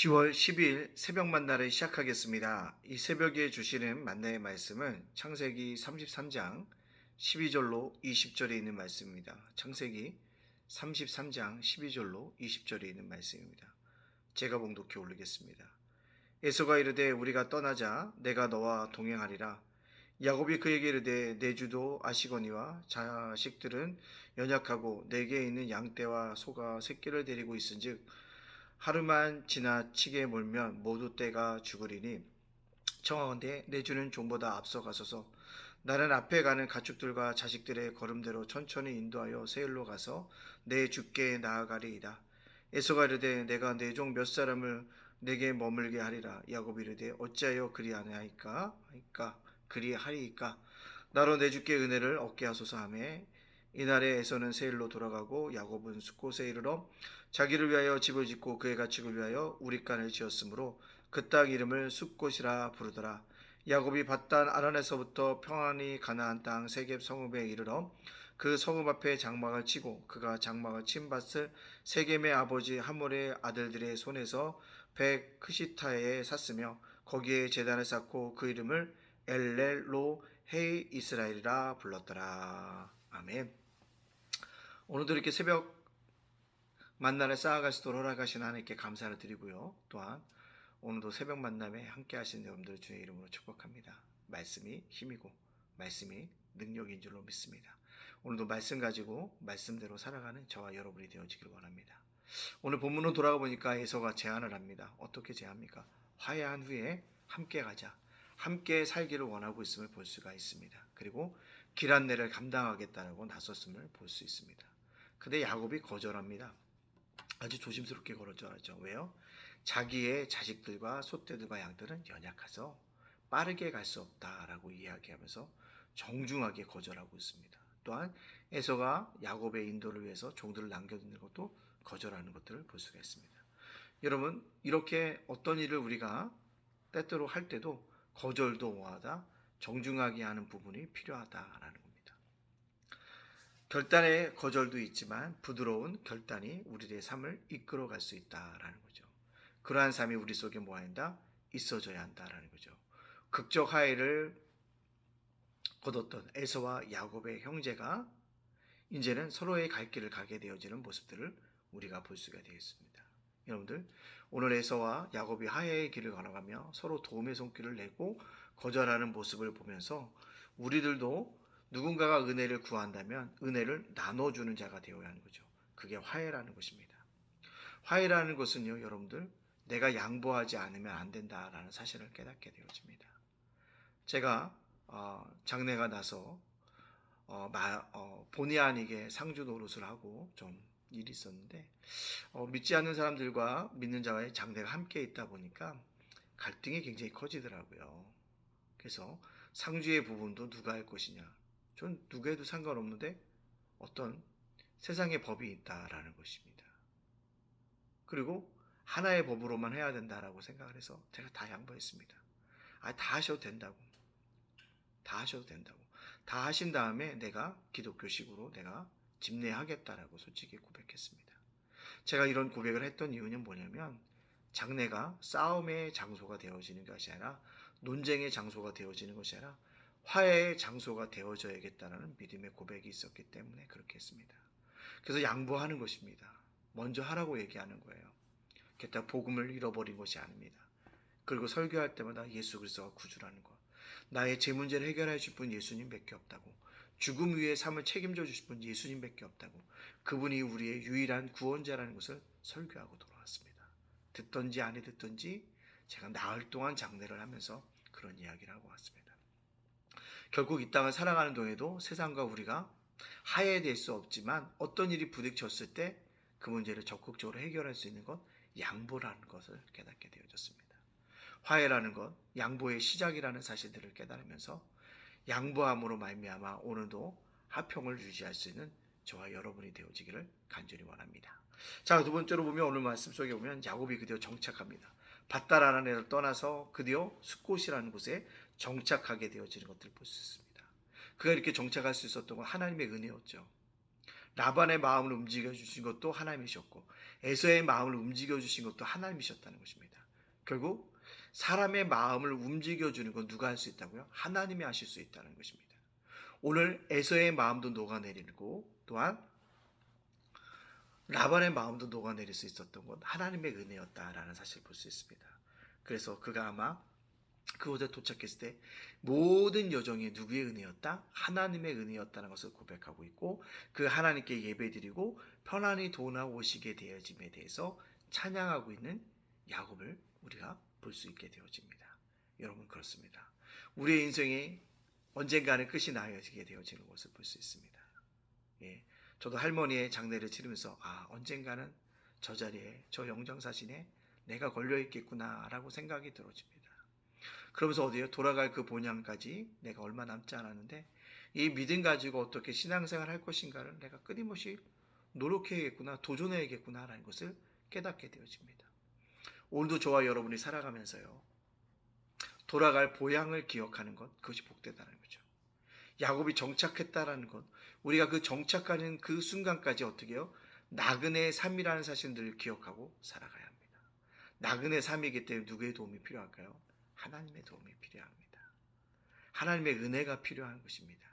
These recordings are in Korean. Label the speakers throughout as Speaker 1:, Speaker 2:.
Speaker 1: 10월 12일 새벽 만나를 시작하겠습니다. 이 새벽에 주시는 만나의 말씀은 창세기 33장 12절로 20절에 있는 말씀입니다. 창세기 33장 12절로 20절에 있는 말씀입니다. 제가 봉독해 올리겠습니다. 에서가 이르되 우리가 떠나자 내가 너와 동행하리라. 야곱이 그에게 이르되 내 주도 아시거니와 자식들은 연약하고 내게 있는 양떼와 소가 새끼를 데리고 있은즉 하루만 지나치게 몰면 모두 떼가 죽으리니 청하건대 내 주는 종보다 앞서가소서. 나는 앞에 가는 가축들과 자식들의 걸음대로 천천히 인도하여 세일로 가서 내 주께 나아가리이다. 에서가 이르되 내가 내 종 몇 사람을 내게 머물게 하리라. 야곱이 이르되 어찌하여 그리하나이까? 그리하리이까? 나로 내 주께 은혜를 얻게 하소서 하매 이날에 에서는 세일로 돌아가고 야곱은 숫곳에 이르러 자기를 위하여 집을 짓고 그의 가축을 위하여 우릿간을 지었으므로 그 땅 이름을 숫곳이라 부르더라. 야곱이 밧단 아란에서부터 평안히 가나안 땅 세겝 성읍에 이르러 그 성읍 앞에 장막을 치고 그가 장막을 친 밭을 세겜의 아버지 하몰의 아들들의 손에서 백 크시타에 샀으며 거기에 제단을 쌓고 그 이름을 엘렐로 헤이 이스라엘이라 불렀더라. 아멘. 오늘도 이렇게 새벽 만남에 쌓아갈 수 있도록 허락하신 하나님께 감사를 드리고요. 또한 오늘도 새벽 만남에 함께 하신 여러분들 주의 이름으로 축복합니다. 말씀이 힘이고 말씀이 능력인 줄로 믿습니다. 오늘도 말씀 가지고 말씀대로 살아가는 저와 여러분이 되어지길 원합니다. 오늘 본문으로 돌아가 보니까 에서가 제안을 합니다. 어떻게 제안합니까? 화해한 후에 함께 가자. 함께 살기를 원하고 있음을 볼 수가 있습니다. 그리고 길 안내를 감당하겠다고 나섰음을 볼 수 있습니다. 근데 야곱이 거절합니다. 아주 조심스럽게 거절하죠. 왜요? 자기의 자식들과 소떼들과 양들은 연약해서 빠르게 갈 수 없다라고 이야기하면서 정중하게 거절하고 있습니다. 또한 에서가 야곱의 인도를 위해서 종들을 남겨두는 것도 거절하는 것들을 볼 수가 있습니다. 여러분, 이렇게 어떤 일을 우리가 때때로 할 때도 거절도 뭐하다, 정중하게 하는 부분이 필요하다라는 겁니다. 결단의 거절도 있지만 부드러운 결단이 우리의 삶을 이끌어갈 수 있다라는 거죠. 그러한 삶이 우리 속에 뭐한다? 있어져야 한다라는 거죠. 극적 화해를 거뒀던 에서와 야곱의 형제가 이제는 서로의 갈 길을 가게 되어지는 모습들을 우리가 볼 수가 되겠습니다. 여러분들, 오늘 에서와 야곱이 화해의 길을 걸어가며 서로 도움의 손길을 내고 거절하는 모습을 보면서 우리들도 누군가가 은혜를 구한다면 은혜를 나눠주는 자가 되어야 하는 거죠. 그게 화해라는 것입니다. 화해라는 것은요, 여러분들, 내가 양보하지 않으면 안 된다라는 사실을 깨닫게 되어집니다. 제가 장래가 나서 본의 아니게 상주 노릇을 하고 좀 일이 있었는데 믿지 않는 사람들과 믿는 자와의 장대가 함께 있다 보니까 갈등이 굉장히 커지더라고요. 그래서 상주의 부분도 누가 할 것이냐, 전 누가 해도 상관없는데 어떤 세상의 법이 있다라는 것입니다. 그리고 하나의 법으로만 해야 된다라고 생각을 해서 제가 다 양보했습니다. 다 하셔도 된다고. 다 하셔도 된다고. 다 하신 다음에 내가 기독교식으로 내가 집례하겠다라고 솔직히 고백했습니다. 제가 이런 고백을 했던 이유는 뭐냐면 장례가 싸움의 장소가 되어지는 것이 아니라 논쟁의 장소가 되어지는 것이 아니라 화해의 장소가 되어져야겠다는 믿음의 고백이 있었기 때문에 그렇게 했습니다. 그래서 양보하는 것입니다. 먼저 하라고 얘기하는 거예요. 게다가 복음을 잃어버린 것이 아닙니다. 그리고 설교할 때마다 예수 그리스도가 구주라는 것, 나의 제 문제를 해결해 주실 분 예수님밖에 없다고, 죽음 위에 삶을 책임져 주실 분 예수님밖에 없다고, 그분이 우리의 유일한 구원자라는 것을 설교하고 돌아왔습니다. 듣든지 안 듣든지 제가 나흘 동안 장례를 하면서 그런 이야기를 하고 왔습니다. 결국 이 땅을 살아가는 동에도 세상과 우리가 화해될 수 없지만 어떤 일이 부딪혔을 때 그 문제를 적극적으로 해결할 수 있는 것, 양보라는 것을 깨닫게 되어졌습니다. 화해라는 것, 양보의 시작이라는 사실들을 깨달으면서 양보함으로 말미암아 오늘도 화평을 유지할 수 있는 저와 여러분이 되어지기를 간절히 원합니다. 자, 두 번째로 보면 오늘 말씀 속에 보면 야곱이 드디어 정착합니다. 밧다라는 떠나서 드디어 숫곳이라는 곳에 정착하게 되어지는 것들을 볼 수 있습니다. 그가 이렇게 정착할 수 있었던 건 하나님의 은혜였죠. 라반의 마음을 움직여 주신 것도 하나님이셨고 에서의 마음을 움직여 주신 것도 하나님이셨다는 것입니다. 결국 사람의 마음을 움직여 주는 건 누가 할 수 있다고요? 하나님이 하실 수 있다는 것입니다. 오늘 에서의 마음도 녹아내리고 또한 라반의 마음도 녹아내릴 수 있었던 건 하나님의 은혜였다라는 사실을 볼 수 있습니다. 그래서 그가 아마 그곳에 도착했을 때 모든 여정이 누구의 은혜였다? 하나님의 은혜였다는 것을 고백하고 있고 그 하나님께 예배드리고 편안히 돌아오시게 되어짐에 대해서 찬양하고 있는 야곱을 우리가 볼 수 있게 되어집니다. 여러분 그렇습니다. 우리의 인생이 언젠가는 끝이 나게 되어지는 것을 볼 수 있습니다. 예, 저도 할머니의 장례를 치르면서 언젠가는 저 자리에 저 영정사진에 내가 걸려있겠구나 라고 생각이 들어집니다. 그러면서 어디에 돌아갈 그 본향까지 내가 얼마 남지 않았는데 이 믿음 가지고 어떻게 신앙생활 할 것인가를 내가 끊임없이 노력해야겠구나, 도전해야겠구나 라는 것을 깨닫게 되어집니다. 오늘도 저와 여러분이 살아가면서요, 돌아갈 본향을 기억하는 것, 그것이 복되다는 거죠. 야곱이 정착했다라는 것, 우리가 그 정착하는 그 순간까지 어떻게 해요? 나그네의 삶이라는 사실을 기억하고 살아가야 합니다. 나그네 삶이기 때문에 누구의 도움이 필요할까요? 하나님의 도움이 필요합니다. 하나님의 은혜가 필요한 것입니다.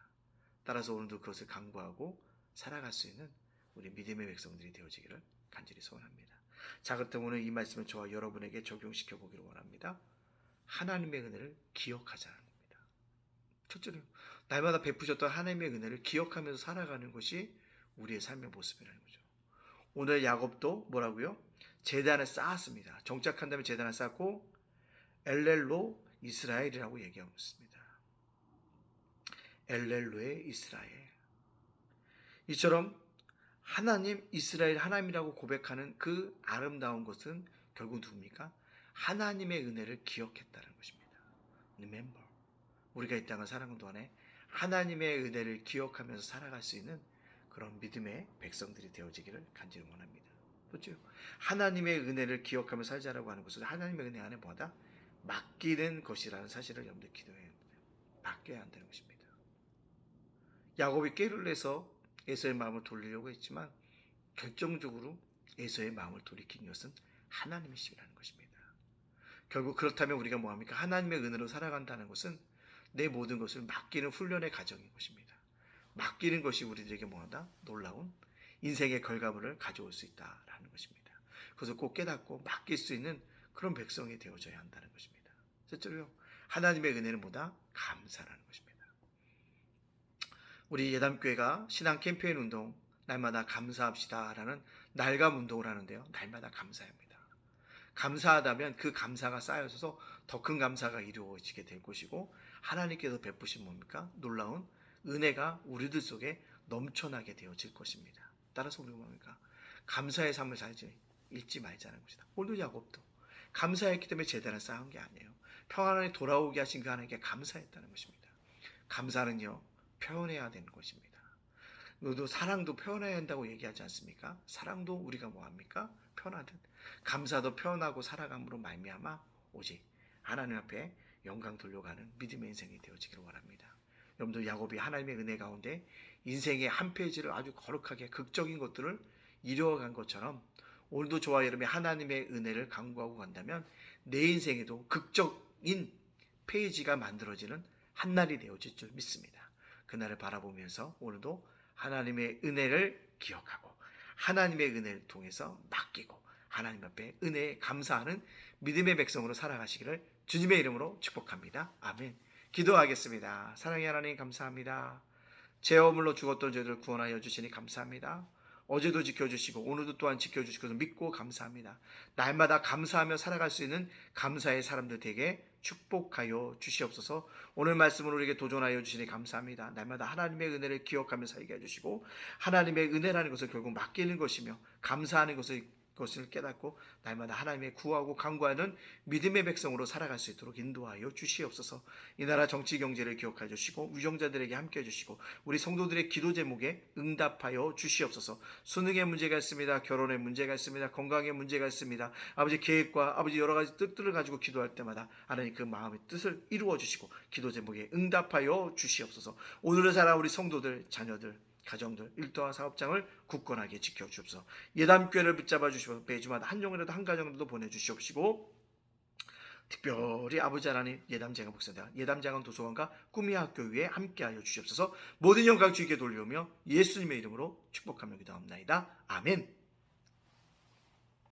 Speaker 1: 따라서 오늘도 그것을 강구하고 살아갈 수 있는 우리 믿음의 백성들이 되어지기를 간절히 소원합니다. 자, 그렇다면 오늘 이 말씀을 저와 여러분에게 적용시켜 보기를 원합니다. 하나님의 은혜를 기억하자는 겁니다. 첫째로 날마다 베푸셨던 하나님의 은혜를 기억하면서 살아가는 것이 우리의 삶의 모습이라는 거죠. 오늘 야곱도 뭐라고요? 제단을 쌓았습니다. 정착한 다음에 제단을 쌓고 엘렐로 이스라엘이라고 얘기하고 있습니다. 엘렐로의 이스라엘. 이처럼 하나님 이스라엘 하나님이라고 고백하는 그 아름다운 것은 결국 누굽니까? 하나님의 은혜를 기억했다는 것입니다. Remember. 우리가 이 땅을 살아가는 동안에 하나님의 은혜를 기억하면서 살아갈 수 있는 그런 믿음의 백성들이 되어지기를 간절히 원합니다. 그렇죠? 하나님의 은혜를 기억하며 살자라고 하는 것은 하나님의 은혜 안에 뭐다? 맡기는 것이라는 사실을 염두에 기도해야 합니다. 맡겨야 한다는 것입니다. 야곱이 꾀를 내서 에서의 마음을 돌리려고 했지만 결정적으로 에서의 마음을 돌이킨 것은 하나님이시라는 것입니다. 결국 그렇다면 우리가 뭐합니까? 하나님의 은혜로 살아간다는 것은 내 모든 것을 맡기는 훈련의 과정인 것입니다. 맡기는 것이 우리들에게 뭐하다? 놀라운 인생의 결과물을 가져올 수 있다라는 것입니다. 그래서 꼭 깨닫고 맡길 수 있는 그런 백성이 되어져야 한다는 것입니다. 첫째로요, 하나님의 은혜는 뭐다? 감사라는 것입니다. 우리 예담교회가 신앙 캠페인 운동 날마다 감사합시다라는 날감 운동을 하는데요. 날마다 감사합니다. 감사하다면 그 감사가 쌓여서 더 큰 감사가 이루어지게 될 것이고 하나님께서 베푸신 뭡니까? 놀라운 은혜가 우리들 속에 넘쳐나게 되어질 것입니다. 따라서 우리가 뭡니까? 감사의 삶을 살지 잊지 말자는 것이다. 오늘도 야곱도 감사했기 때문에 제단을 쌓은 게 아니에요. 평안하게 돌아오게 하신 그 하나님께 감사했다는 것입니다. 감사는요, 표현해야 되는 것입니다. 너도 사랑도 표현해야 한다고 얘기하지 않습니까? 사랑도 우리가 뭐합니까? 표현하듯 감사도 표현하고 살아감으로 말미암아 오직 하나님 앞에 영광 돌려가는 믿음의 인생이 되어지기를 원합니다. 여러분도 야곱이 하나님의 은혜 가운데 인생의 한 페이지를 아주 거룩하게 극적인 것들을 이루어간 것처럼 오늘도 저와 여러분이 하나님의 은혜를 강구하고 간다면 내 인생에도 극적인 페이지가 만들어지는 한날이 되어질 줄 믿습니다. 그날을 바라보면서 오늘도 하나님의 은혜를 기억하고 하나님의 은혜를 통해서 맡기고 하나님 앞에 은혜에 감사하는 믿음의 백성으로 살아가시기를 주님의 이름으로 축복합니다. 아멘. 기도하겠습니다. 사랑의 하나님 감사합니다. 제 허물로 죽었던 저희들을 구원하여 주시니 감사합니다. 어제도 지켜주시고 오늘도 또한 지켜주시고 믿고 감사합니다. 날마다 감사하며 살아갈 수 있는 감사의 사람들 되게 축복하여 주시옵소서. 오늘 말씀을 우리에게 도전하여 주시니 감사합니다. 날마다 하나님의 은혜를 기억하며 살게 해주시고 하나님의 은혜라는 것을 결국 맡기는 것이며 감사하는 것을 깨닫고 날마다 하나님의 구하고 간구하는 믿음의 백성으로 살아갈 수 있도록 인도하여 주시옵소서. 이 나라 정치 경제를 기억하여 주시고 위정자들에게 함께해 주시고 우리 성도들의 기도 제목에 응답하여 주시옵소서. 수능에 문제가 있습니다. 결혼에 문제가 있습니다. 건강에 문제가 있습니다. 아버지 계획과 아버지 여러 가지 뜻들을 가지고 기도할 때마다 하나님 그 마음의 뜻을 이루어 주시고 기도 제목에 응답하여 주시옵소서. 오늘을 살아 우리 성도들 자녀들 가정들 일터와 사업장을 굳건하게 지켜주옵소서. 예담교회를 붙잡아 주시고 매주마다 한 종이라도 한 가정도 보내주시옵시고 특별히 아버지 하나님 예담장관 목사들 예담장관 도서관과 꿈의 학교 위에 함께하여 주시옵소서. 모든 영광 주께 돌려오며 예수님의 이름으로 축복하며 기도합나이다. 아멘.